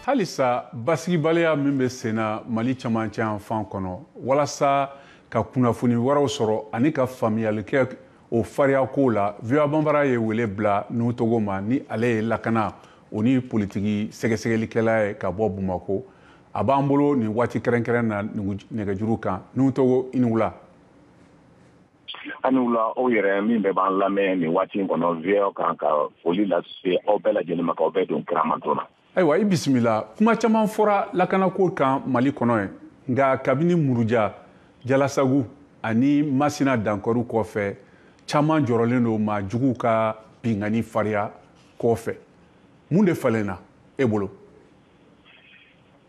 Halisa basigibaliya min bɛ senna Mali camancɛ fan kɔnɔ walasa ka kunnafoni wɛrɛw sɔrɔ ani ka faamuyali kɛ o fariya ko la VOA Banbara ye wele bila Nuhu Togo ma ni ale ye lakana o ni politiki sɛgɛsɛgɛlikɛla ye ka bɔ Bamako a b'an bolo ni waati kɛrɛnkɛrɛn na nɛgɛjuru kan Nuhu Togo i ni wula. Ani wula aw yɛrɛ min bɛ b'an lamɛn nin waati in kɔnɔ VOA kan ka foli lase aw bɛɛ lajɛlen ma k'aw bɛɛ don kiramanto la. Ayiwa i bisimila kuma caman fɔra lakanako kan Mali kɔnɔ ye nka kabini Muruja Jalasagu ani Masina Dankɔrɔ kɔfɛ caman jɔrɔlen don maa juguw ka bingani fariya kɔfɛ mun de falenna e bolo?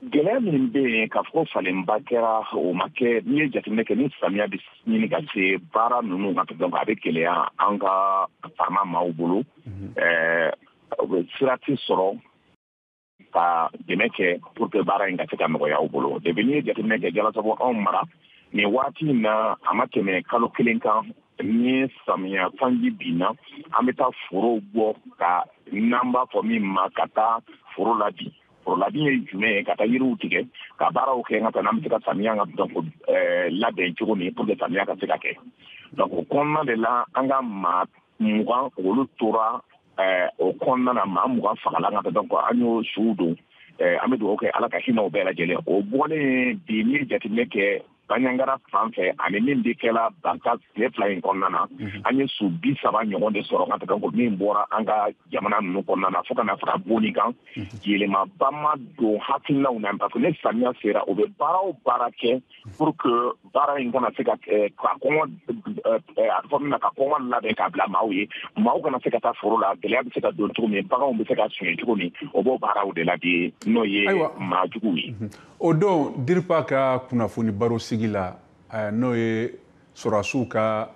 Gɛlɛya min bɛ yen k'a fɔ ko falenba kɛra o ma kɛ n'i ye jateminɛ kɛ ni samiya bɛ ɲini ka se baara ninnu kan donc a bɛ gɛlɛya an ka faama maaw bolo sira tɛ sɔrɔ ka dɛmɛ kɛ pour que baara in ka se ka nɔgɔya aw bolo depuis n'i ye jateminɛ kɛ Jalasago anw mara nin waati in na a ma tɛmɛ kalo kelen kan ni samiya sanji binna an bɛ taa forow bɔ ka n'an b'a fɔ min ma ka taa foro labin. Foro labin ye jumɛn ye ka taa yiriw tigɛ ka baaraw kɛ nka n'an bɛ se ka samiya ka donc labɛn cogo min pour que samiya ka se ka kɛ donc o kɔnɔna de la an ka maa 20 olu tora o kɔnɔna na maa 20 fagala ka donc an y'o suw don an bɛ dugawu kɛ Ala ka hinɛ o bɛɛ lajɛlen o bɔlen bi ni jateminɛ kɛ Baɲangara fan fɛ ani min bɛ kɛla Banka tile 2 in kɔnɔna na an ye su 30 ɲɔgɔn de sɔrɔ ka donc min bɔra an ka jamana ninnu kɔnɔna na fo ka na fara Boni kan yɛlɛmaba ma don hakilinaw na parce que ne samiya sera o bɛ baara o baara kɛ pour que baara in kana se ka kɔngɔ a fɔ min na ka kɔngɔ labɛn k'a bila maaw ye maaw kana se ka taa foro la gɛlɛya bɛ se ka don cogo min baganw bɛ se ka sonya cogo min o b'o baaraw de la bi n'o ye maajuguw ye. O don DIRPA ka kunnafoni baro sigi la n'o ye sɔrɔdasiw ka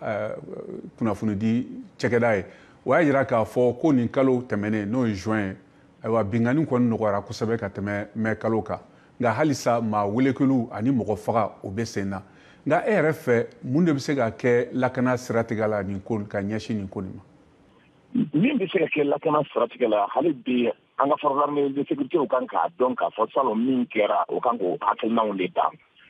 kunnafoni di cɛkɛda ye o y'a jira k'a fɔ ko nin kalo tɛmɛnen n'o ye juin ayiwa bingani kɔni nɔgɔyara kosɛbɛ ka tɛmɛ mai kalo kan nka halisa maa welekeliw ani mɔgɔ faga o bɛ sen na nka e yɛrɛ fɛ mun de bɛ se ka kɛ lakana siratigɛ la nin ko ka ɲɛsin nin ko nin ma? Min bɛ se ka kɛ lakana siratigɛ la hali bi an ka forces armées de sécurité kan k'a dɔn k'a fɔ salon min kɛra o kan k'o hakilinaw de ta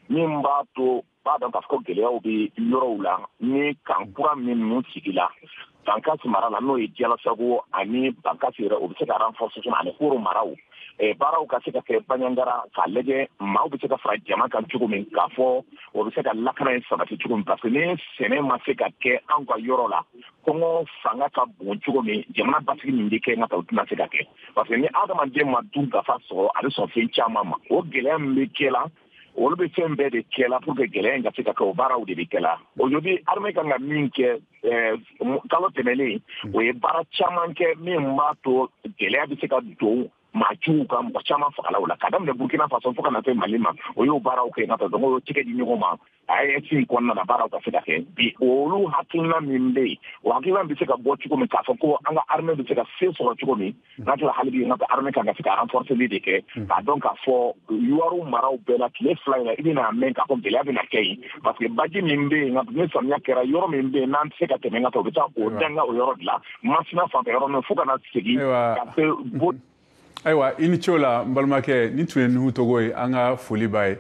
min b'a to b'a dɔn k'a fɔ ko gɛlɛyaw bɛ yɔrɔw la ni kan kura minnu sigila Bankasi mara la n'o ye Jalasago ani Bankasi yɛrɛ o bɛ se ka renforcer ani Koro maraw baaraw ka se ka kɛ Baɲangara k'a lajɛ maaw bɛ se ka fara jama kan cogo min k'a fɔ o bɛ se ka lakana in sabati cogo min parce que ni sɛnɛ ma se ka kɛ an ka yɔrɔ la kɔngɔ fanga ka bon cogo min jamana basigi min bɛ kɛ nka ta o tɛna se ka kɛ parce que ni adamaden ma dun gafa sɔrɔ a bɛ sɔn fɛn caman ma o gɛlɛya min bɛ kɛ la olu bɛ fɛn bɛɛ de kɛ la pour que gɛlɛya in ka se ka kɛ o baaraw de bɛ kɛ la aujourd'hui armée kan ka min kɛ kalo tɛmɛnen o ye baara caman kɛ min b'a to gɛlɛya bɛ se ka don maajuguw ka mɔgɔ caman fagala o la ka daminɛ Burkina Faso fo ka na se Mali ma o y'o baaraw kɛ nka donc o y'o tigɛ di ɲɔgɔn ma AES in kɔnɔna na baaraw ka se ka kɛ bi olu hakilina min bɛ yen o hakilina bɛ se ka bɔ cogo min k'a fɔ ko an ka armée bɛ se ka se sɔrɔ cogo min n'a tila hali bi n ka armée kan ka se ka renforceli de kɛ k'a dɔn k'a fɔ UR maraw bɛɛ la tile 2 in na i bɛna mɛn k'a fɔ gɛlɛya bɛna kɛ yen parce que baji min bɛ yen ni samiya kɛra yɔrɔ min bɛ yen n'an tɛ se ka tɛmɛ n ka taa o bɛ taa o danga o yɔrɔ de la Masina fanfɛ yɔrɔ min fo ka na segin ka se ayiwa i ni ce o la n balimakɛ nin tun ye Nuhu Togo ye an ka foli b'a ye